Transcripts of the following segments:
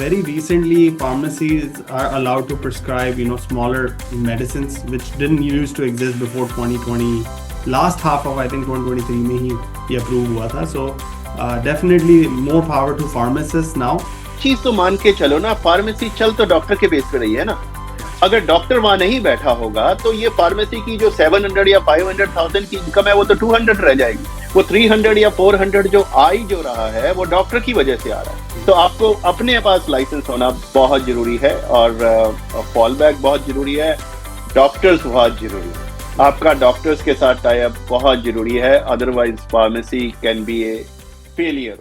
very recently pharmacies are allowed to prescribe, smaller medicines which didn't used to exist before 2020. Last half of I think 2023 में ही ये approve हुआ था. So definitely more power to pharmacists now. चीज तो मान के चलो ना, फार्मेसी चल तो डॉक्टर के बेस पे रही है ना. अगर डॉक्टर वहां नहीं बैठा होगा तो ये फार्मेसी की जो 700 या 500,000 की इनकम है वो तो 200 रह जाएगी. वो 300 या 400 जो रहा है वो डॉक्टर की वजह से आ रहा है. तो आपको अपने पास लाइसेंस होना बहुत जरूरी है और फॉल बैक बहुत जरूरी है. डॉक्टर्स बहुत जरूरी है. आपका डॉक्टर्स के साथ टाई अप बहुत जरूरी है. Otherwise pharmacy can be a failure.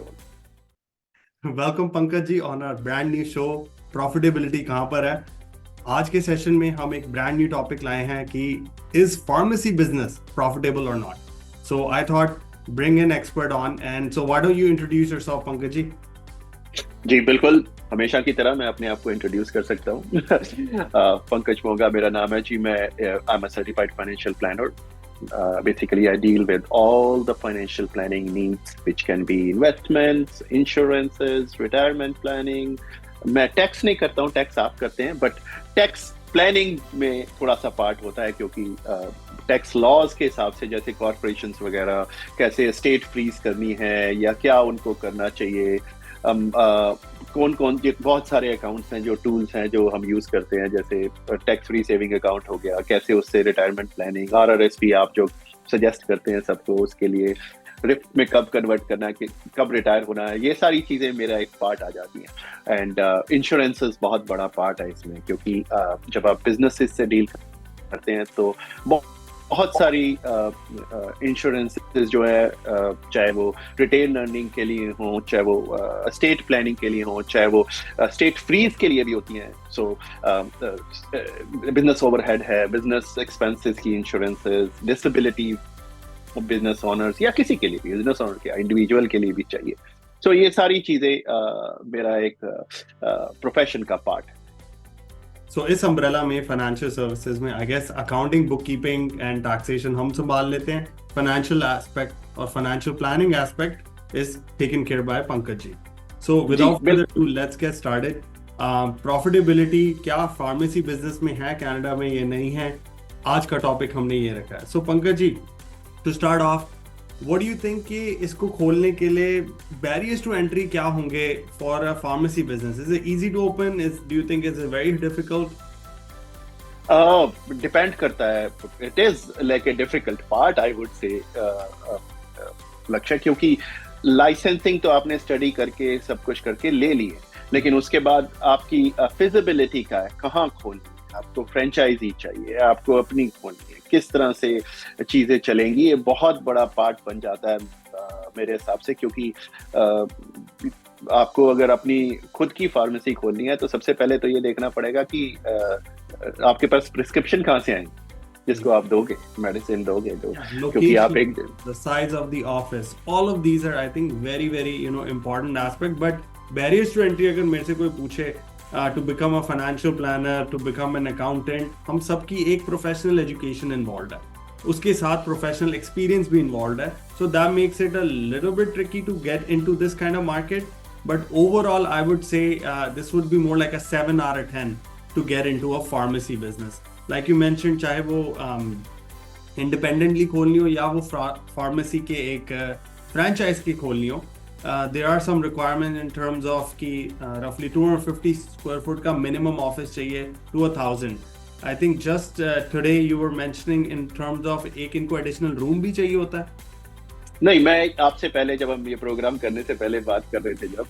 Welcome Pankaj ji on our brand new show profitability कहाँ पर है. आज के सेशन में हम एक ब्रांड न्यू टॉपिक लाए हैं कि is pharmacy business profitable or not. So I thought bring an expert on and so why don't you introduce yourself Pankaj ji. जी बिल्कुल, हमेशा की तरह मैं अपने आप को इंट्रोड्यूस कर सकता हूँ. पंकज मोगा मेरा नाम है जी. मैं I am a certified financial planner. Basically, I deal with all the financial planning needs, which can be investments, insurances, retirement planning. मैं टैक्स नहीं करता हूँ, टैक्स आप करते हैं, बट टैक्स प्लानिंग में थोड़ा सा पार्ट होता है क्योंकि टैक्स लॉज के हिसाब से जैसे कॉर्पोरेशंस वगैरह कैसे स्टेट फ्रीज करनी है या क्या उनको करना चाहिए. कौन बहुत सारे अकाउंट्स हैं जो टूल्स हैं जो हम यूज करते हैं, जैसे टैक्स फ्री सेविंग अकाउंट हो गया, कैसे उससे रिटायरमेंट प्लानिंग, RRSP आप जो सजेस्ट करते हैं सबको, उसके लिए रिफ्ट में कब कन्वर्ट करना है, कब रिटायर होना है, ये सारी चीजें मेरा एक पार्ट आ जाती हैं. एंड इंश्योरेंसेस बहुत बड़ा पार्ट है इसमें क्योंकि जब आप बिजनेसेस से डील करते हैं तो बहुत सारी इंश्योरेंसेस जो है, चाहे वो रिटेन अर्निंग के लिए हो, चाहे वो स्टेट प्लानिंग के लिए हो, चाहे वो स्टेट फ्रीज के लिए भी होती हैं. सो बिजनेस ओवरहेड है, बिजनेस एक्सपेंसेस की इंश्योरेंसेस, डिसेबिलिटी बिजनेस ओनर्स या किसी के लिए भी, बिजनेस ओनर के इंडिविजुअल के लिए भी चाहिए. सो ये सारी चीजें मेरा एक प्रोफेशन का पार्ट है. सो इस अम्ब्रेला में फाइनेंशियल सर्विसेज में I guess accounting, book keeping and taxation हम संभाल लेते हैं. फाइनेंशियल एस्पेक्ट और financial planning aspect is taken care by Pankaj ji. So without further do let's get started. Profitability क्या फार्मेसी बिजनेस में है कनाडा में, ये नहीं है. आज का टॉपिक हमने ये रखा है. So Pankaj ji, to start off, what do you think कि इसको खोलने के लिए barriers to entry क्या होंगे for a pharmacy business? Is it easy to open? Do you think it's very difficult? Depend करता है. It is like a difficult part, I would say, लक्ष्य, क्योंकि लाइसेंसिंग तो आपने स्टडी करके सब कुछ करके ले लिए, लेकिन उसके बाद आपकी फिजिबिलिटी का है, कहाँ खोलनी है. आपको फ्रेंचाइजी चाहिए, आपको अपनी खोलनी है, किस तरह से चीजें चलेंगी, ये बहुत बड़ा पार्ट बन जाता है मेरे हिसाब से. क्योंकि आपको अगर अपनी खुद की फार्मेसी खोलनी है तो सबसे पहले तो ये देखना पड़ेगा कि आपके पास प्रिस्क्रिप्शन कहाँ से आएंगे जिसको आप दोगे, मेडिसिन दोगे. क्योंकि आप एक the size of the office, all of these are I think very important aspect. But barriers to entry अगर मेरे से कोई पूछे to become a financial planner, to become an accountant, हम सबकी एक professional education involved है, उसके साथ professional experience भी involved है. So that makes it a little bit tricky to get into this kind of market. But overall, I would say this would be more like a 7 out of 10 to get into a pharmacy business. Like you mentioned, चाहे वो independently खोलनी हो या वो pharmacy के एक franchise की खोलनी हो, there are some requirements in terms of कि roughly 250 square foot का minimum office चाहिए to 1,000. I think just today you were mentioning in terms of एक इनको additional room भी चाहिए होता है. नहीं, मैं आपसे पहले जब हम ये प्रोग्राम करने से पहले बात कर रहे थे जब,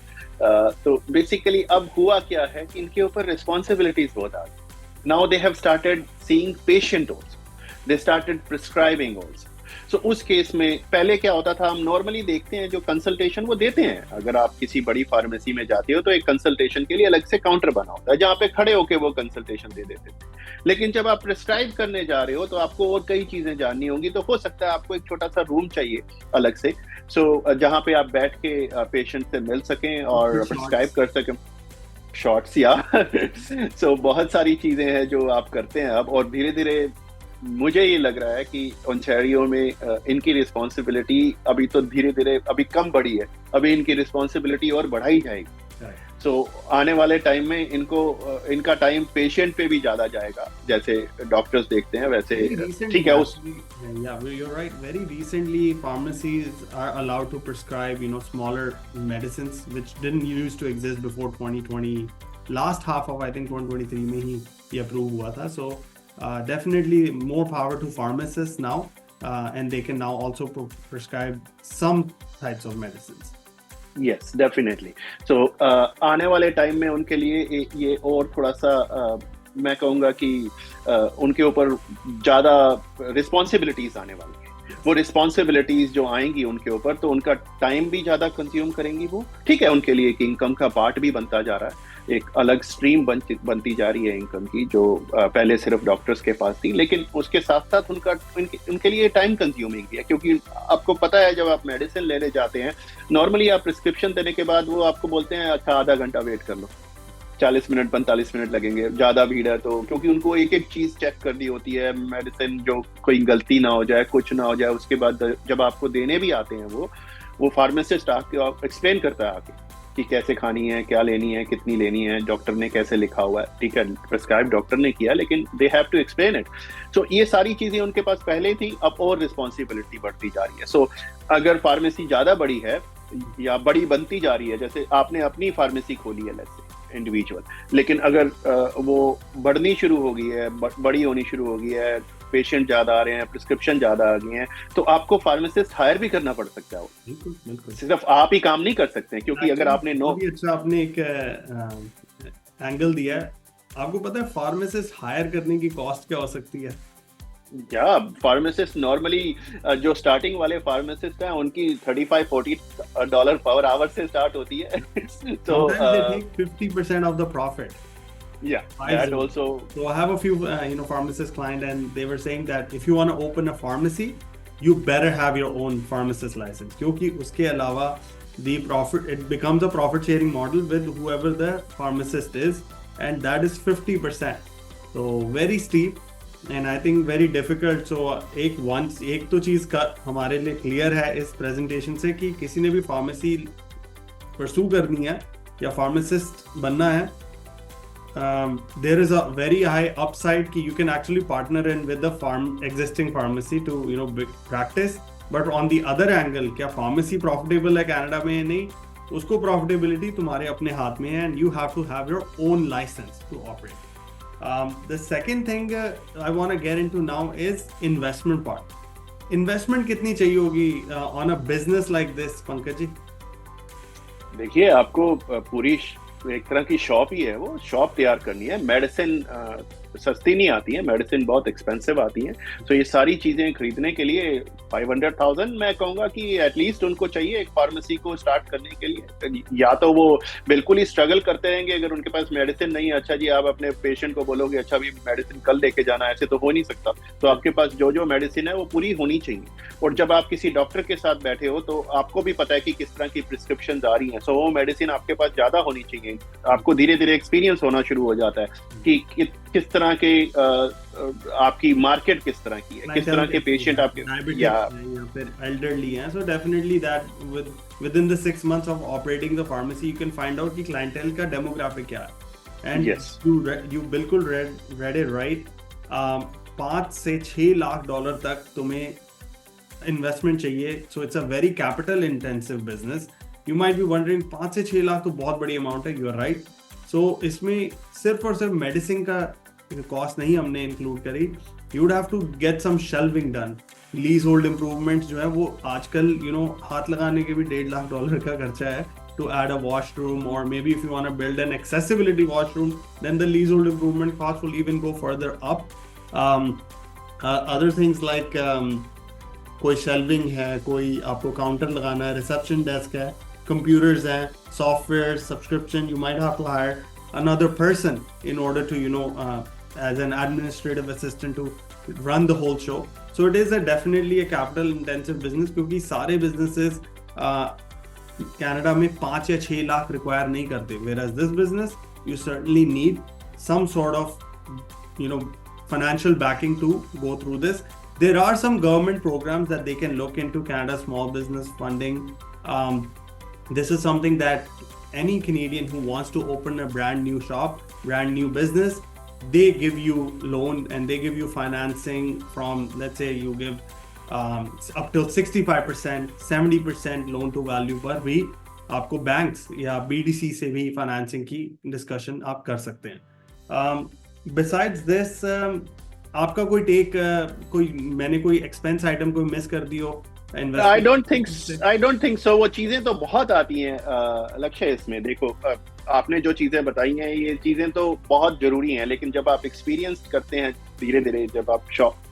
तो बेसिकली अब हुआ क्या है कि इनके ऊपर रिस्पॉन्सिबिलिटीज बहुत आ गई. Now they have started seeing patient also, they started prescribing also. So उस केस में पहले क्या होता था, हम नॉर्मली देखते हैं जो कंसल्टेशन वो देते हैं. अगर आप किसी बड़ी फार्मेसी में जाते हो तो एक कंसल्टेशन के लिए अलग से काउंटर बना होता है जहाँ पे खड़े होके वो कंसल्टेशन दे देते थे. लेकिन जब आप प्रिस्क्राइब करने जा रहे हो तो आपको और कई चीजें जाननी होंगी, तो हो सकता है आपको एक छोटा सा रूम चाहिए अलग से, सो जहाँ पे आप बैठ के पेशेंट से मिल सकें और प्रिस्क्राइब कर सकें. शॉर्ट्स या सो बहुत सारी चीजें हैं जो आप करते हैं अब. और धीरे धीरे मुझे ये लग रहा है कि ओंटारियो में इनकी रिस्पॉन्सिबिलिटी अभी तो धीरे धीरे अभी कम बढ़ी है, अभी इनकी रिस्पॉन्सिबिलिटी और बढ़ाई जाएगी. सो आने वाले टाइम में इनका टाइम पेशेंट पे भी ज्यादा जाएगा, जैसे डॉक्टर्स देखते हैं वैसे। Very recently, ठीक है उस actually, yeah, you're right. Very recently, pharmacies are allowed to prescribe, smaller medicines which didn't used to exist before 2020. Last half of I think 2023 में ही ये approve हुआ था. So definitely more power to pharmacists now, and they can now also prescribe some types of medicines. Yes definitely. So आने वाले time में उनके लिए ये और थोड़ा सा मैं कहूँगा कि उनके ऊपर ज़्यादा रिस्पॉन्सिबिलिटीज आने वाली हैं। वो रिस्पॉन्सिबिलिटीज जो आएंगी उनके ऊपर, तो उनका टाइम भी ज़्यादा कंज्यूम करेंगी वो। ठीक है, उनके लिए एक इनकम का पार्ट भी बनता जा रहा है, एक अलग स्ट्रीम बनती जा रही है इनकम की, जो पहले सिर्फ डॉक्टर्स के पास थी, लेकिन उसके साथ साथ उनके लिए टाइम कंज्यूमिंग भी है। क्योंकि आपको पता है जब आप मेडिसिन लेने जाते हैं, नॉर्मली आप प्रिस्क्रिप्शन देने के बाद वो आपको बोलते हैं अच्छा आधा घंटा वेट कर लो, 40 मिनट 45 मिनट लगेंगे, ज्यादा भीड़ है तो, क्योंकि उनको एक एक चीज चेक करनी होती है, मेडिसिन जो कोई गलती ना हो जाए, कुछ ना हो जाए। उसके बाद जब आपको देने भी आते हैं वो फार्मासिस्ट आके एक्सप्लेन करता है आके कि कैसे खानी है, क्या लेनी है, कितनी लेनी है, डॉक्टर ने कैसे लिखा हुआ है। ठीक है, प्रिस्क्राइब डॉक्टर ने किया, लेकिन they have to explain it. So ये सारी चीजें उनके पास पहले थी, अब और रिस्पॉन्सिबिलिटी बढ़ती जा रही है। सो अगर फार्मेसी ज्यादा बड़ी है या बड़ी बनती जा रही है, जैसे आपने अपनी फार्मेसी खोली है लेट्स से इंडिविजुअल, लेकिन अगर वो बढ़नी शुरू हो गई है, बड़ी होनी शुरू हो गई है, पेशेंट ज्यादा आ रहे हैं, प्रिस्क्रिप्शन ज्यादा आ गए हैं, तो आपको फार्मासिस्ट हायर भी करना पड़ सकता है। बिल्कुल बिल्कुल, सिर्फ आप ही काम नहीं कर सकते हैं, क्योंकि अगर आपने अच्छा आपने एक एंगल दिया है। आपको पता है फार्मासिस्ट हायर करने की कॉस्ट क्या हो सकती है? या फार्मासिस्ट नॉर्मली जो स्टार्टिंग वाले फार्मासिस्ट हैं उनकी $35-40 पर आवर से स्टार्ट होती है। So they take 50% of the profit. Yeah, that also. So I have a few pharmacist client, and they were saying that if you want to open a pharmacy, you better have your own pharmacist license, क्योंकि उसके अलावा it becomes a profit sharing model with whoever the pharmacist is, and that is 50%. So very steep and I think very difficult. So एक तो चीज का हमारे लिए clear है इस प्रेजेंटेशन से कि किसी ने भी फार्मेसी परसू करनी है या फार्मासिस्ट बनना है, there is a very high upside कि you can actually partner in with the existing pharmacy to practice. But on the other angle, क्या फार्मेसी प्रॉफिटेबल है कनाडा में? नहीं, उसको प्रॉफिटेबिलिटी तुम्हारे अपने हाथ में है, and you have to have your own license to operate. The second thing I want to get into now is investment part. Investment कितनी चाहिए होगी on a business like this, Pankaj ji? देखिए, आपको पूरी एक तरह की शॉप ही है, वो शॉप तैयार करनी है। मेडिसिन सस्ती नहीं आती है, मेडिसिन बहुत एक्सपेंसिव आती है। तो ये सारी चीजें खरीदने के लिए 500,000 मैं कहूँगा कि एटलीस्ट उनको चाहिए एक फार्मेसी को स्टार्ट करने के लिए। या तो वो बिल्कुल ही स्ट्रगल करते रहेंगे अगर उनके पास मेडिसिन नहीं है। अच्छा जी, आप अपने पेशेंट को बोलोगे अच्छा भी मेडिसिन कल लेके जाना, ऐसे तो हो नहीं सकता। तो आपके पास जो मेडिसिन है वो पूरी होनी चाहिए। और जब आप किसी डॉक्टर के साथ बैठे हो तो आपको भी पता है कि किस तरह की प्रिस्क्रिप्शन आ रही है, सो वो मेडिसिन आपके पास ज्यादा होनी चाहिए। आपको धीरे धीरे एक्सपीरियंस होना शुरू हो जाता है कि किस तरह के आपकी मार्केट किस तरह की है, किस तरह के पेशेंट आपके या फिर एल्डरली हैं। So definitely that within the 6 months of operating the pharmacy you can find out कि clientele का demographic क्या है। And yes, you बिल्कुल read it right. 5 से 6 लाख डॉलर तक तुम्हें इन्वेस्टमेंट चाहिए। So it's a very capital intensive business. You might be wondering 5 से 6 लाख तो बहुत बड़ी अमाउंट है। You are right. सो इसमें सिर्फ और सिर्फ मेडिसिन का कॉस्ट नहीं हमने इंक्लूड करी। You would have to get some shelving done. Lease hold improvements जो है वो आजकल हाथ लगाने के भी $1.5 लाख का खर्चा है to add a washroom, or maybe if you want to build an accessibility washroom, then the leasehold improvement cost will even go further up. Other things like कोई शेल्विंग है, कोई आपको काउंटर लगाना है, रिसेप्शन डेस्क है, computers हैं, software subscription, you might have to hire another person in order to as an administrative assistant to run the whole show. So it is definitely a capital intensive business, क्योंकि सारे businesses Canada में 5 या 6 lakh require नहीं करते, whereas this business you certainly need some sort of financial backing to go through this. There are some government programs that they can look into, Canada Small Business Funding. This is something that any Canadian who wants to open a brand new shop, brand new business, they give you loan and they give you financing from, let's say you give up till 65%, 70% loan to value पर भी आपको banks या BDC से भी financing की discussion आप कर सकते हैं. Besides this, आपका कोई टेक, मैंने कोई एक्सपेंस आइटम कोई मिस कर दी हो? I don't think so. वो चीजें तो बहुत आती हैं लक्ष्य. इसमें देखो, आपने जो चीजें बताई हैं ये चीजें तो बहुत जरूरी हैं, लेकिन जब आप एक्सपीरियंस करते हैं धीरे धीरे, जब आप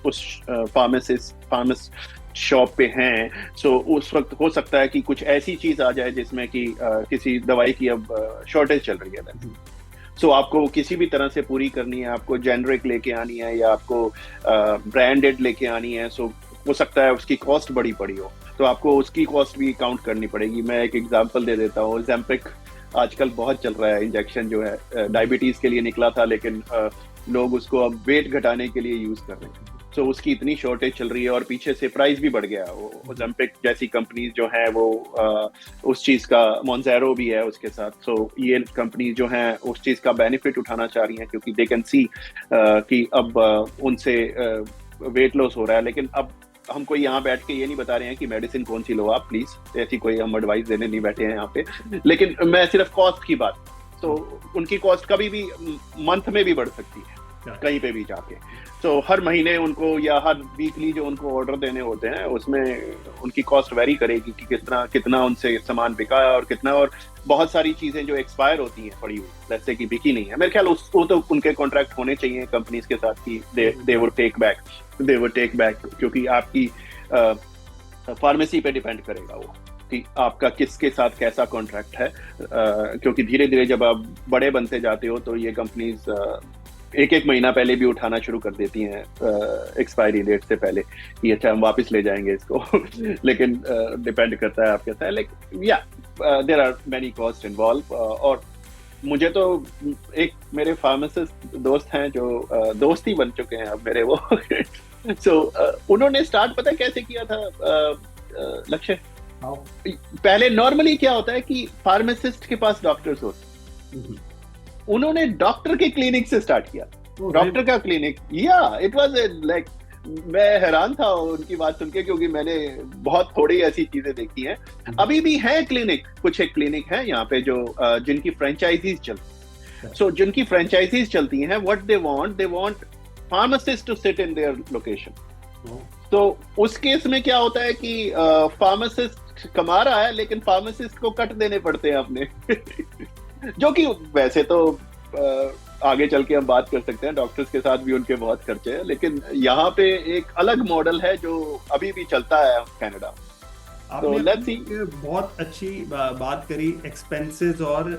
उस फार्मासिस्ट शॉप पे हैं, सो उस वक्त हो सकता है कि कुछ ऐसी चीज आ जाए जिसमें कि किसी दवाई की अब शॉर्टेज चल रही है. सो आपको किसी भी तरह से पूरी करनी है, आपको जेनरिक लेके आनी है या आपको ब्रांडेड लेके आनी है. सो हो सकता है उसकी कॉस्ट बड़ी पड़ी हो, तो आपको उसकी कॉस्ट भी काउंट करनी पड़ेगी. मैं एक एग्जांपल दे देता हूँ. ज़ेम्पिक आजकल बहुत चल रहा है, इंजेक्शन जो है डायबिटीज के लिए निकला था, लेकिन लोग उसको अब वेट घटाने के लिए यूज कर रहे हैं. सो उसकी इतनी शॉर्टेज चल रही है और पीछे से प्राइस भी बढ़ गया. वो ज़ेम्पिक जैसी कंपनीज जो हैं वो उस चीज का, मोंजेरो भी है उसके साथ. सो ये कंपनीज जो हैं उस चीज का बेनिफिट उठाना चाह रही हैं क्योंकि दे कैन सी कि अब उनसे वेट लॉस हो रहा है. लेकिन अब हम कोई यहाँ बैठ के ये नहीं बता रहे हैं कि मेडिसिन कौन सी लो आप, प्लीज ऐसी कोई हम एडवाइस देने नहीं बैठे हैं यहाँ पे. लेकिन मैं सिर्फ कॉस्ट की बात, तो उनकी कॉस्ट कभी भी मंथ में भी बढ़ सकती है कहीं पे भी जाके. तो हर महीने उनको या हर वीकली जो उनको ऑर्डर देने होते हैं उसमें उनकी कॉस्ट वेरी करेगी कि कितना उनसे सामान बिका है और कितना. और बहुत सारी चीजें जो एक्सपायर होती हैं पड़ी हुई, जैसे कि बिकी नहीं है, मेरे ख्याल उसको तो उनके कॉन्ट्रैक्ट होने चाहिए कंपनीज के साथ कि दे वुड टेक बैक, क्योंकि आपकी फार्मेसी पे डिपेंड करेगा वो कि आपका किसके साथ कैसा कॉन्ट्रैक्ट है. क्योंकि धीरे धीरे जब आप बड़े बनते जाते हो तो ये कंपनीज एक महीना पहले भी उठाना शुरू कर देती हैं एक्सपायरी डेट से पहले कि अच्छा हम वापस ले जाएंगे इसको. लेकिन डिपेंड करता है आपके साथ. लेकिन या there are many cost involve. और मुझे तो एक मेरे फार्मासिस्ट दोस्त हैं जो दोस्त ही बन चुके हैं अब मेरे वो. सो उन्होंने स्टार्ट पता कैसे किया था लक्ष्य? पहले नॉर्मली क्या होता है कि फार्मासिस्ट के पास डॉक्टर्स होते, उन्होंने डॉक्टर के क्लिनिक से स्टार्ट किया. डॉक्टर का क्लिनिक, या इट वाज लाइक, मैं हैरान था उनकी बात सुन के क्योंकि मैंने बहुत थोड़ी ऐसी चीजें देखी हैं. अभी भी है क्लिनिक, कुछ एक क्लिनिक है यहाँ पे जो जिनकी फ्रेंचाइजीज चलती हैं. सो जिनकी फ्रेंचाइजीज चलती हैं, what they want pharmacist to sit in their location. तो उस केस में क्या होता है कि फार्मासिस्ट कमा रहा है लेकिन फार्मासिस्ट को कट देने पड़ते हैं अपने. जो कि वैसे तो आगे चल के हम बात कर सकते हैं, डॉक्टर्स के साथ भी उनके बहुत खर्चे हैं, लेकिन यहाँ पे एक अलग मॉडल है जो अभी भी चलता है कनाडा. तो लेट्स सी. बहुत अच्छी बात करी एक्सपेंसेस और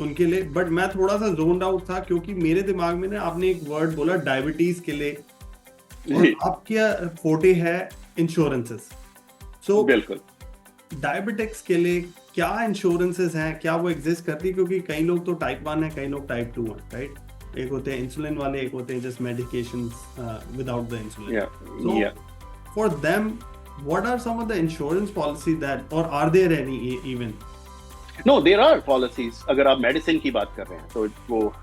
उनके लिए, बट मैं थोड़ा सा जोन आउट था क्योंकि मेरे दिमाग में ना आपने एक वर्ड बोला डायबिटीज के लिए, और आपका फोटे है इंश्योरेंसेस. सो बिल्कुल, डायबिटिक्स के लिए क्या इंश्योरेंसेस हैं, क्या वो एग्जिस्ट करती है? क्योंकि कई लोग तो टाइप 1 है, कई लोग टाइप 2 हैं, राइट? एक होते हैं इंसुलिन वाले, एक होते हैं just medications without the insulin. So for them what are some of the insurance policy that, or are there any even? No, there are policies. अगर आप मेडिसिन की बात कर रहे हैं तो वो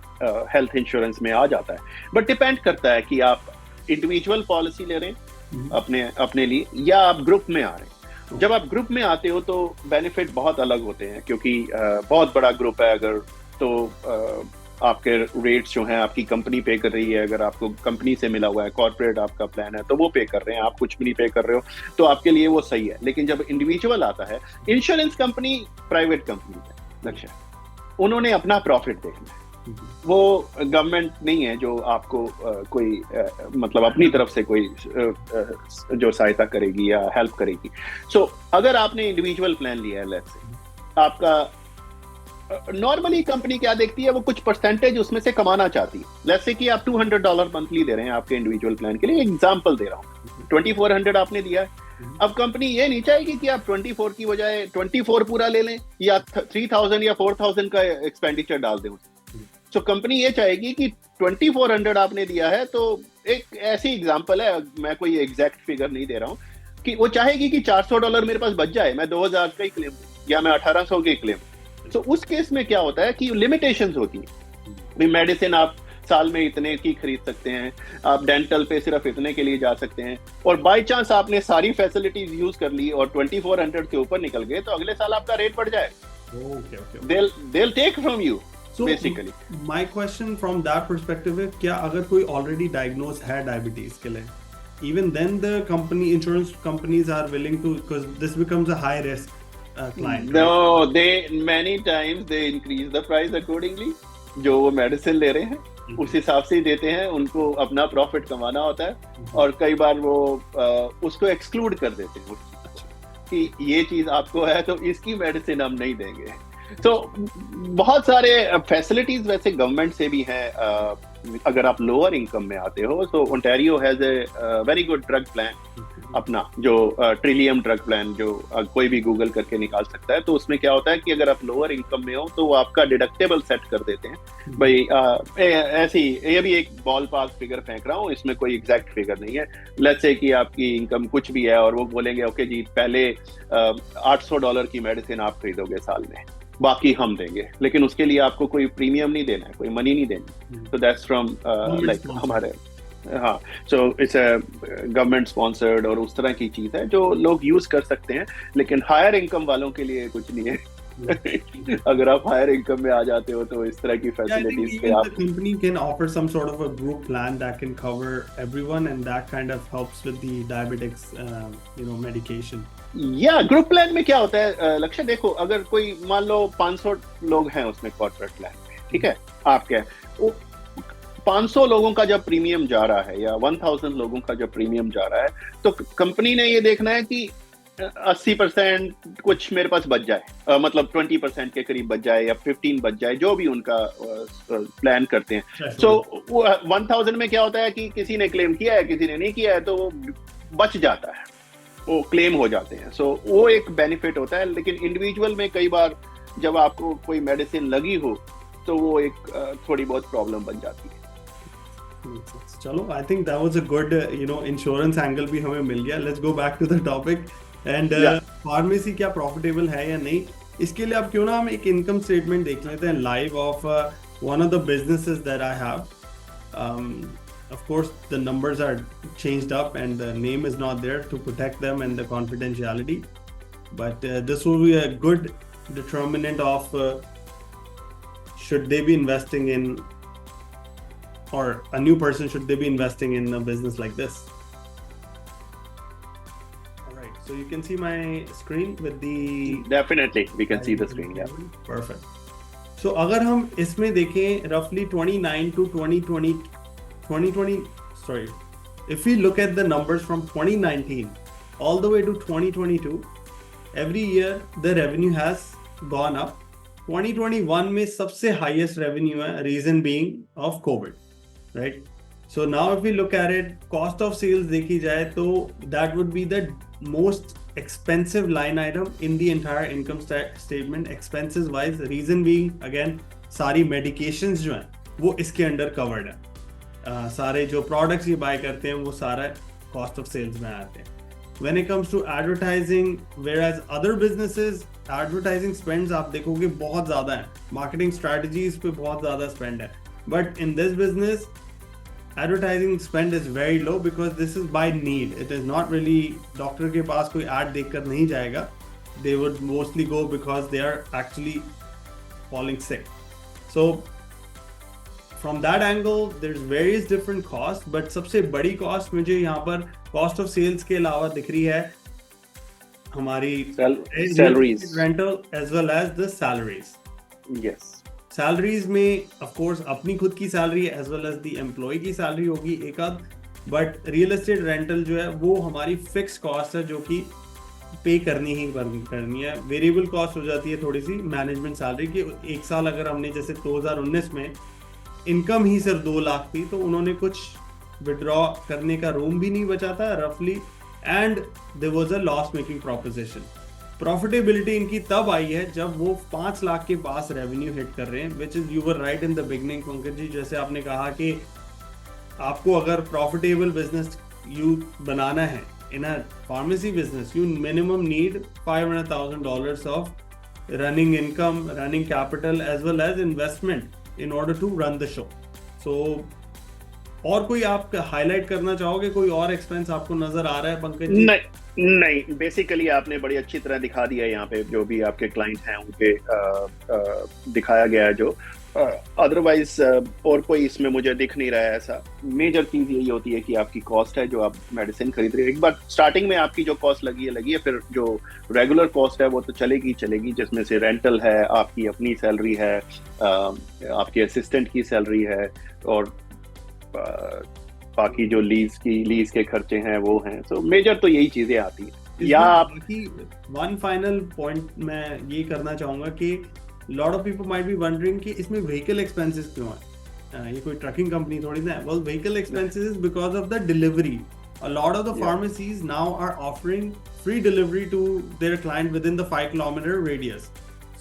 हेल्थ इंश्योरेंस में आ जाता है, बट डिपेंड करता है कि आप इंडिविजुअल पॉलिसी ले रहे हैं अपने लिए या आप ग्रुप में आ रहे हैं. जब आप ग्रुप में आते हो तो बेनिफिट बहुत अलग होते हैं क्योंकि बहुत बड़ा ग्रुप है अगर, तो आपके रेट्स जो हैं आपकी कंपनी पे कर रही है. अगर आपको कंपनी से मिला हुआ है, कॉर्पोरेट आपका प्लान है, तो वो पे कर रहे हैं, आप कुछ भी नहीं पे कर रहे हो, तो आपके लिए वो सही है. लेकिन जब इंडिविजुअल आता है, इंश्योरेंस कंपनी प्राइवेट कंपनी है लक्ष्य, उन्होंने अपना प्रॉफिट देखना है. वो गवर्नमेंट नहीं है जो आपको कोई मतलब अपनी तरफ से कोई जो सहायता करेगी या हेल्प करेगी. सो अगर आपने इंडिविजुअल प्लान लिया है, लेट्स से आपका नॉर्मली कंपनी क्या देखती है, वो कुछ परसेंटेज उसमें से कमाना चाहती है. लेट्स से कि आप $200 मंथली दे रहे हैं आपके इंडिविजुअल प्लान के लिए, एग्जांपल दे रहा हूँ. 2400 आपने दिया है. अब कंपनी ये नहीं चाहेगी कि आप 24 की बजाय 24 पूरा ले लें या 3000 या 4000 का एक्सपेंडिचर डाल दें. तो कंपनी ये चाहेगी कि 2400 आपने दिया है, तो एक ऐसी एग्जांपल है, मैं कोई एग्जैक्ट फिगर नहीं दे रहा हूँ, कि वो चाहेगी कि $400 मेरे पास बच जाए, मैं 2000 का ही क्लेम. या मैं 1800 की क्लेम। तो उस केस में क्या होता है कि लिमिटेशंस होती है, मेडिसिन आप साल में इतने की खरीद सकते हैं, आप डेंटल पे सिर्फ इतने के लिए जा सकते हैं, और बाय चांस आपने सारी फैसिलिटीज यूज कर ली और 2400 के ऊपर निकल गए तो अगले साल आपका रेट बढ़ जाएगा। Okay. they'll take from you So basically. my question from that perspective है, क्या अगर कोई already diagnosed है diabetes के लिए, even then the insurance companies are willing to, because this becomes a high risk client. No, they many times they increase the price accordingly. जो वो medicine ले रहे हैं उस हिसाब से ही देते हैं, उनको अपना प्रॉफिट कमाना होता है, और कई बार वो उसको एक्सक्लूड कर देते हैं कि ये चीज आपको है तो इसकी मेडिसिन हम नहीं देंगे। तो बहुत सारे फैसिलिटीज वैसे गवर्नमेंट से भी हैं। अगर आप लोअर इनकम में आते हो तो Ontario has a very good drug plan अपना, जो ट्रिलियम ड्रग प्लान, जो कोई भी गूगल करके निकाल सकता है। तो उसमें क्या होता है कि अगर आप लोअर इनकम में हो तो वो आपका डिडक्टेबल सेट कर देते हैं। भाई ऐसी, ये भी एक बॉल पार्क फिगर फेंक रहा हूँ, इसमें कोई एग्जैक्ट फिगर नहीं है। लेट्स से कि आपकी इनकम कुछ भी है और वो बोलेंगे ओके जी पहले $800 की मेडिसिन आप खरीदोगे साल में, बाकी हम देंगे, लेकिन उसके लिए आपको कोई प्रीमियम नहीं देना है, कोई मनी नहीं देनी। तो दैट्स फ्रॉम लाइक हमारे, हाँ, सो इट्स गवर्नमेंट स्पॉन्सर्ड और उस तरह की चीज है जो लोग यूज कर सकते हैं, लेकिन हायर इनकम वालों के लिए कुछ नहीं है। अगर आप हायर इनकम में आ जाते हो तो इस तरह की फैसिलिटीज पे आप, the company can offer some sort of a group plan that can cover everyone, and that kind of helps with the diabetics medication. या ग्रुप प्लान में क्या होता है लक्ष्य, देखो अगर कोई मान लो 500 लोग हैं उसमें कॉर्पोरेट प्लान में, ठीक है, आपके 500 लोगों का जब प्रीमियम जा रहा है या 1000 लोगों का जब प्रीमियम जा रहा है, तो कंपनी ने ये देखना है कि 80% कुछ मेरे पास बच जाए, मतलब 20% के करीब बच जाए या 15 बच जाए, जो भी उनका प्लान करते हैं। सो 1000 में क्या होता है कि किसी ने क्लेम किया है, किसी ने नहीं किया है, तो वो बच जाता है, वो क्लेम हो जाते हैं। सो वो एक बेनिफिट होता है। लेकिन इंडिविजुअल में कई बार जब आपको कोई मेडिसिन लगी हो तो वो एक थोड़ी बहुत प्रॉब्लम बन जाती है। चलो, I think that was a good insurance angle भी हमें मिल गया। Let's go back to the topic and pharmacy क्या प्रॉफिटेबल है या नहीं, इसके लिए अब क्यों ना हम एक इनकम स्टेटमेंट देख लेते हैं live of one of the businesses that I have. Of course, the numbers are changed up and the name is not there to protect them and the confidentiality. But this will be a good determinant of should they be investing in, or a new person, should they be investing in a business like this. All right, so you can see my screen with the... Definitely, we can see the screen, yeah. Perfect. So अगर हम इसमें देखें roughly 29 to 2020, if we look at the numbers from 2019 all the way to 2022, every year the revenue has gone up. 2021 में सबसे highest revenue है, reason being of COVID, right? So now if we look at it, cost of sales देखी जाए तो that would be the most expensive line item in the entire income statement, expenses wise. Reason being again, सारी medications जो हैं वो इसके under covered है। सारे जो प्रोडक्ट्स ये बाय करते हैं वो सारा कॉस्ट ऑफ सेल्स में आते हैं। When it comes to advertising, whereas other businesses advertising spends आप देखोगे बहुत ज़्यादा है, मार्केटिंग स्ट्रैटेजीज पे बहुत ज़्यादा स्पेंड है। But in this business advertising spend is very low because this is by need. It is not really doctor के पास कोई एड देखकर नहीं जाएगा, they would mostly go because they are actually falling sick. So from that angle there's various different costs, but सबसे बड़ी cost मुझे यहाँ पर cost of sales के अलावा दिख रही है हमारी salaries, rental as well as the salaries. Yes. Salaries में of course अपनी खुद की salary as well as the employee की salary होगी एक आध, but real estate rental जो है वो हमारी fixed cost है जो कि पे करनी ही करनी है। वेरिएबल कॉस्ट हो जाती है थोड़ी सी मैनेजमेंट सैलरी की। एक साल अगर हमने जैसे 2019 में इनकम ही सिर्फ 2 लाख थी तो उन्होंने कुछ विड्रॉ करने का रूम भी नहीं बचा था रफली, and there was a loss making proposition. Profitability इनकी तब आई है जब वो 5 लाख के पास रेवेन्यू हिट कर रहे हैं, which is you were right in the beginning Pankaj ji. जैसे आपने कहा कि आपको अगर प्रॉफिटेबल बिजनेस यू बनाना है in a pharmacy business, you minimum need $500,000 of running income, running capital, as well as investment in order to run the show. So और कोई आप हाईलाइट करना चाहोगे, कोई और एक्सपेंस आपको नजर आ रहा है पंकज जी? नहीं नहीं, बेसिकली आपने बड़ी अच्छी तरह दिखा दिया है यहाँ पे, जो भी आपके क्लाइंट हैं उनके दिखाया गया है जो अदरवाइज और कोई इसमें मुझे दिख नहीं रहा है ऐसा। मेजर चीज यही होती है कि आपकी कॉस्ट है जो आप मेडिसिन खरीद रहे हैं। एक बार स्टार्टिंग में आपकी जो कॉस्ट लगी है, फिर जो रेगुलर कॉस्ट है वो तो चलेगी, जिसमें से रेंटल है, आपकी अपनी सैलरी है, आपके असिस्टेंट की सैलरी है, और बाकी जो लीज के खर्चे हैं वो हैं। सो मेजर तो यही चीजें आती है। या आप वन फाइनल पॉइंट मैं ये करना चाहूंगा कि lot of people might be wondering कि इसमें व्हीकल एक्सपेंसेस क्यों है, ये कोई ट्रकिंग कंपनी थोड़ी ना है। Well, vehicle expenses is because of the delivery. A lot of the pharmacies now are offering free delivery to their client within the 5 kilometer radius.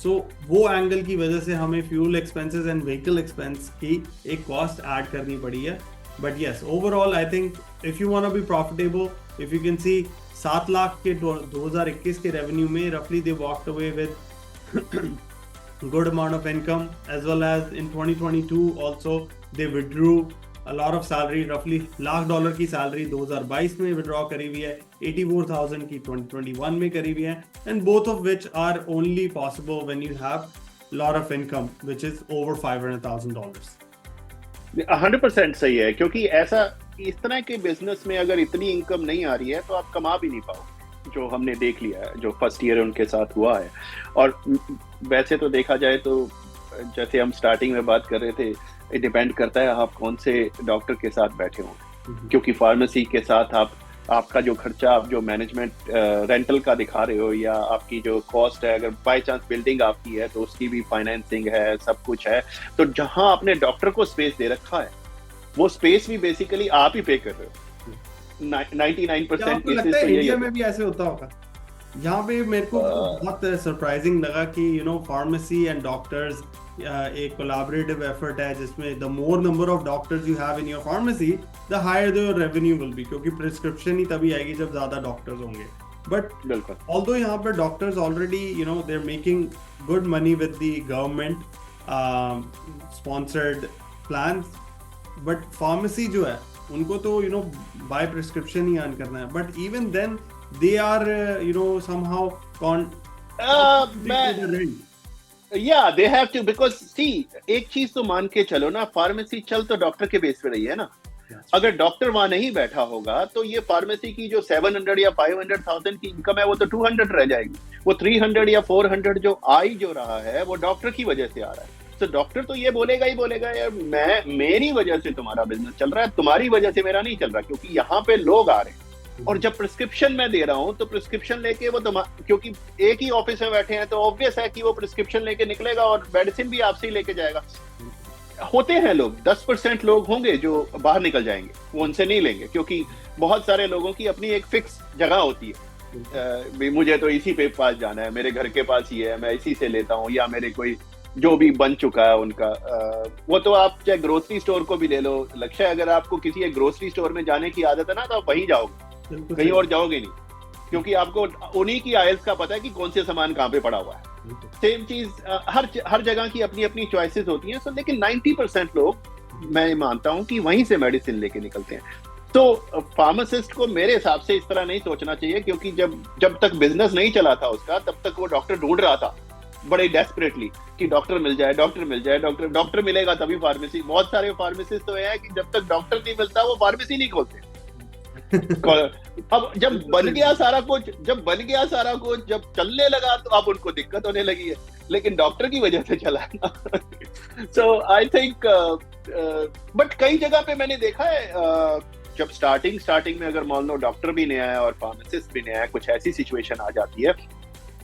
So वो एंगल की वजह से हमें fuel expenses and vehicle expense की एक cost add करनी पड़ी है। But yes, overall I think if you want to be profitable, if you can see 7 lakh के 2021 के रेवेन्यू में रफली they walked away with good amount of income, as well as in 2022 also they withdrew a lot of salary, roughly $1,00,000 की salary 2022 में withdraw करी हुई है, 84,000 की 2021 में करी हुई है, and both of which are only possible when you have lot of income which is over $500,000. 100% सही है, क्योंकि ऐसा इस तरह के बिजनेस में अगर इतनी इनकम नहीं आ रही है तो आप कमा भी नहीं पाओ, जो हमने देख लिया है, जो फर्स्ट ईयर उनके साथ हुआ है। और वैसे तो देखा जाए तो जैसे हम स्टार्टिंग में बात कर रहे थे, ये डिपेंड करता है आप कौन से डॉक्टर के साथ बैठे हो, क्योंकि फार्मेसी के साथ आपका जो खर्चा, आप जो मैनेजमेंट रेंटल का दिखा रहे हो, या आपकी जो कॉस्ट है, अगर बाय चांस बिल्डिंग आपकी है तो उसकी भी फाइनेंसिंग है, सब कुछ है। तो जहां आपने डॉक्टर को स्पेस दे रखा है, वो स्पेस भी बेसिकली आप ही पे कर रहे हो। 99% केसेस तो इंडिया में भी ऐसे होता होगा। यहाँ पे मेरे को बहुत सरप्राइजिंग लगा कि फार्मेसी एंड डॉक्टर्स एक कोलैबोरेटिव एफर्ट है, जिसमें the more number of doctors you have in your pharmacy, the higher your revenue will be, क्योंकि प्रिस्क्रिप्शन ही तभी आएगी जब ज्यादा डॉक्टर्स होंगे। बट ऑल्दो यहाँ पर doctors already they are making good money with the government sponsored plan, but pharmacy जो है उनको तो बाय प्रिस्क्रिप्शन ही अर्न करना है। But even then they are somehow yeah, they have to, because see, एक चीज तो मान के चलो ना, फार्मेसी चल तो डॉक्टर के बेस पे रही है ना। अगर डॉक्टर वहां नहीं बैठा होगा तो ये फार्मेसी की जो 700 या 500,000 की इनकम है वो तो 200 रह जाएगी। वो 300 या 400 जो रहा है वो डॉक्टर की वजह से आ रहा है। तो डॉक्टर तो ये बोलेगा यार, मेरी वजह से तुम्हारा बिजनेस चल रहा है, तुम्हारी वजह से मेरा नहीं चल रहा, क्योंकि यहाँ पे लोग आ रहे हैं। और जब प्रिस्क्रिप्शन मैं दे रहा हूँ तो प्रिस्क्रिप्शन लेके वो क्योंकि एक ही ऑफिस में बैठे हैं तो ऑब्वियस है कि वो प्रिस्क्रिप्शन लेके निकलेगा और मेडिसिन भी आपसे ही लेके जाएगा। होते हैं लोग, 10% लोग होंगे जो बाहर निकल जाएंगे, वो उनसे नहीं लेंगे, क्योंकि बहुत सारे लोगों की अपनी एक फिक्स जगह होती है। मुझे तो इसी पे पास जाना है, मेरे घर के पास ही है, मैं इसी से लेता हूँ, या मेरे कोई जो भी बन चुका है उनका। वो तो आप चाहे ग्रोसरी स्टोर को भी ले लो, लक्ष्य अगर आपको किसी एक ग्रोसरी स्टोर में जाने की आदत है ना, तो आप वहीं जाओगे, कहीं और जाओगे नहीं, क्योंकि आपको उन्हीं की आयल्स का पता है कि कौन से सामान कहाँ पे पड़ा हुआ है। सेम चीज हर जगह की अपनी अपनी चॉइसेस होती हैं। लेकिन 90% लोग मैं मानता हूं कि वहीं से मेडिसिन लेके निकलते हैं। तो फार्मासिस्ट को मेरे हिसाब से इस तरह नहीं सोचना चाहिए, क्योंकि जब तक बिजनेस नहीं चला था उसका, तब तक वो डॉक्टर ढूंढ रहा था बड़े डेस्परेटली कि डॉक्टर मिल जाए, डॉक्टर मिलेगा तभी फार्मेसी। बहुत सारे फार्मेसिस्ट तो है कि जब तक डॉक्टर नहीं मिलता वो फार्मेसी नहीं खोलते। अब जब बन गया सारा कुछ, जब चलने लगा तो अब उनको दिक्कत होने लगी है, लेकिन डॉक्टर की वजह से चला है ना। सो आई थिंक बट कई जगह पे मैंने देखा है, जब स्टार्टिंग में अगर मान लो डॉक्टर भी नया है और फार्मासिस्ट भी नया है, कुछ ऐसी सिचुएशन आ जाती है,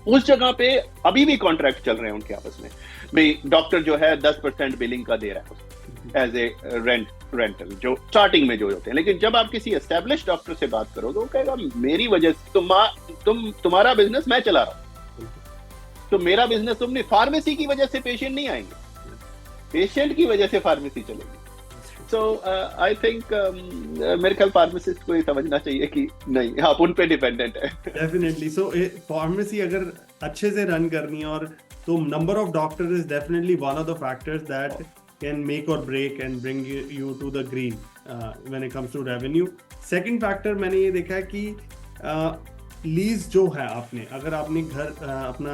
उस जगह पे अभी भी कॉन्ट्रैक्ट चल रहे हैं उनके आपस में। भाई डॉक्टर जो है 10% बिलिंग का दे रहा है एज ए रेंटल, जो स्टार्टिंग में जो होते हैं। लेकिन जब आप किसी एस्टेब्लिश डॉक्टर से बात करो तो वो कहेगा मेरी वजह से तुम्हारा बिजनेस मैं चला रहा हूँ, तो मेरा बिजनेस तुमने, फार्मेसी की वजह से पेशेंट नहीं आएंगे, पेशेंट की वजह से फार्मेसी चलेगी। सो आई थिंक मेरे ख्याल फार्मासिस्ट को ये समझना चाहिए कि नहीं, आप उन पे डिपेंडेंट है। डेफिनेटली। सो फार्मेसी अगर अच्छे से रन करनी है और तो number of doctors is definitely one of the factors that can make or break and bring you to the green when it comes to revenue. Second factor मैंने ये देखा है कि लीज जो है आपने, अगर आपने घर अपना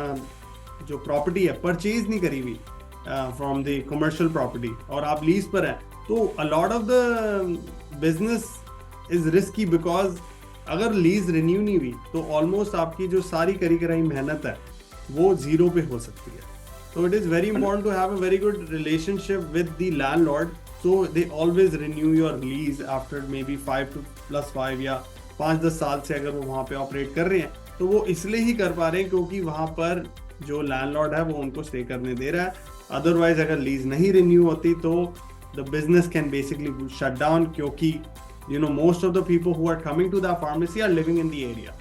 जो प्रॉपर्टी है परचेज नहीं करी हुई फ्रॉम द कमर्शियल प्रॉपर्टी और आप लीज पर हैं, तो a lot of the business is risky, because अगर लीज रिन्यू नहीं हुई तो ऑलमोस्ट आपकी जो सारी करी कराई मेहनत है वो जीरो पे हो सकती है. So it is very important to have a very good relationship with the landlord, so they always renew your lease after maybe 5+5 या 5-10 साल से अगर वो वहाँ पे ऑपरेट कर रहे हैं, तो वो इसलिए ही कर पा रहे हैं क्योंकि वहाँ पर जो लैंडलॉर्ड है वो उनको स्टे करने दे रहा है. अदरवाइज अगर लीज नहीं रिन्यू होती तो the business can basically shut down, क्योंकि you know most of the people who are coming to the pharmacy are living in the area.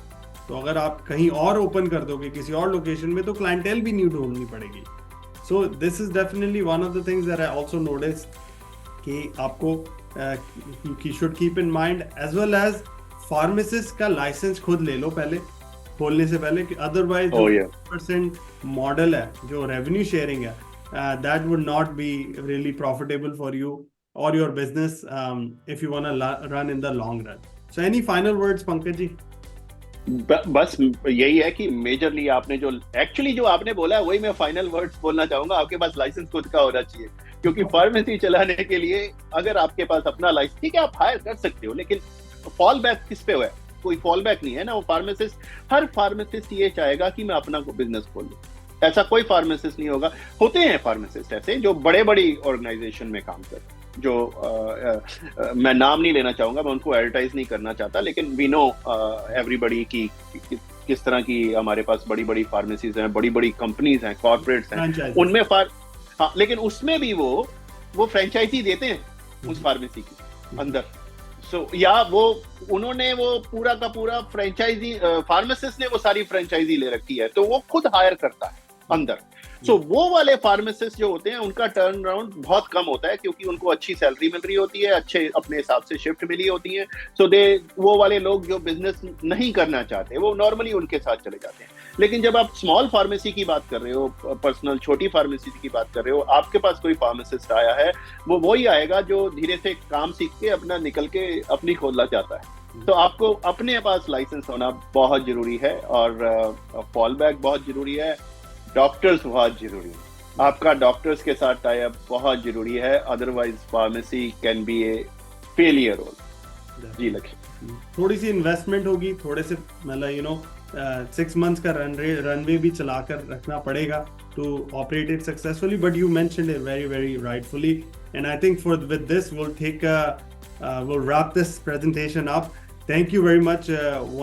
तो अगर आप कहीं और ओपन कर दोगे किसी और लोकेशन में तो क्लाइंटेल भी न्यू ढूंढनी पड़ेगी. So this is definitely one of the things that I also noticed कि आपको you should keep in mind, as well as pharmacist का license खुद ले लो पहले खोलने से पहले, कि otherwise जो 1% model है जो revenue sharing है that would not be really profitable for you or your business if you want to run in the long run. So any final words Pankaj ji? बस यही है कि मेजरली आपने जो एक्चुअली जो आपने बोला है वही मैं फाइनल वर्ड्स बोलना चाहूंगा. आपके पास लाइसेंस खुद का होना चाहिए, क्योंकि फार्मेसी चलाने के लिए अगर आपके पास अपना लाइसेंस, ठीक है आप हायर कर सकते हो, लेकिन फॉल बैक किस पे हुआ है? कोई फॉल बैक नहीं है ना. वो फार्मेसिस्ट, हर फार्मेसिस्ट ये चाहेगा कि मैं अपना बिजनेस खोलूं. ऐसा कोई फार्मेसिस्ट नहीं होगा. होते हैं फार्मेसिस्ट ऐसे जो बड़े बड़ी ऑर्गेनाइजेशन में काम करते हैं, जो मैं नाम नहीं लेना चाहूंगा, मैं उनको एडवर्टाइज नहीं करना चाहता, लेकिन वी नो एवरीबडी की किस तरह की हमारे पास बड़ी बड़ी फार्मेसीज हैं, बड़ी बड़ी कंपनीज हैं, कॉर्पोरेट्स हैं, उनमें हाँ, लेकिन उसमें भी वो फ्रेंचाइजी देते हैं उस फार्मेसी की अंदर. सो या वो उन्होंने वो पूरा का पूरा फ्रेंचाइजी, फार्मासिस्ट ने वो सारी फ्रेंचाइजी ले रखी है, तो वो खुद हायर करता है अंदर. सो वो वाले फार्मासिस्ट जो होते हैं उनका टर्न अराउंड बहुत कम होता है, क्योंकि उनको अच्छी सैलरी मिल रही होती है, अच्छे अपने हिसाब से शिफ्ट मिली होती है. सो वो वाले लोग जो बिजनेस नहीं करना चाहते वो नॉर्मली उनके साथ चले जाते हैं. लेकिन जब आप स्मॉल फार्मेसी की बात कर रहे हो, पर्सनल छोटी फार्मेसी की बात कर रहे हो, आपके पास कोई फार्मासिस्ट आया है, वो वही आएगा जो धीरे से काम सीख के अपना निकल के अपनी खोलना चाहता है. तो आपको अपने पास लाइसेंस होना बहुत जरूरी है, और फॉल बैक बहुत जरूरी है. डॉक्टर्स बहुत जरूरी है, आपका डॉक्टर्स के साथ टाई अप बहुत जरूरी है, otherwise pharmacy can be a failure role. जी लक्ष्य, थोड़ी सी इन्वेस्टमेंट होगी, थोड़े से मतलब यू नो 6 months का रनवे भी चलाकर रखना पड़ेगा to operate it successfully. But you mentioned it very very rightfully, and I think for with this we'll wrap this presentation up. Thank you very much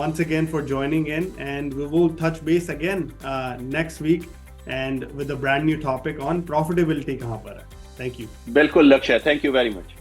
once again for joining in, and we will touch base again next week and with a brand new topic on profitability. Kahan par hai. Thank you. बिल्कुल लक्ष्य, thank you very much.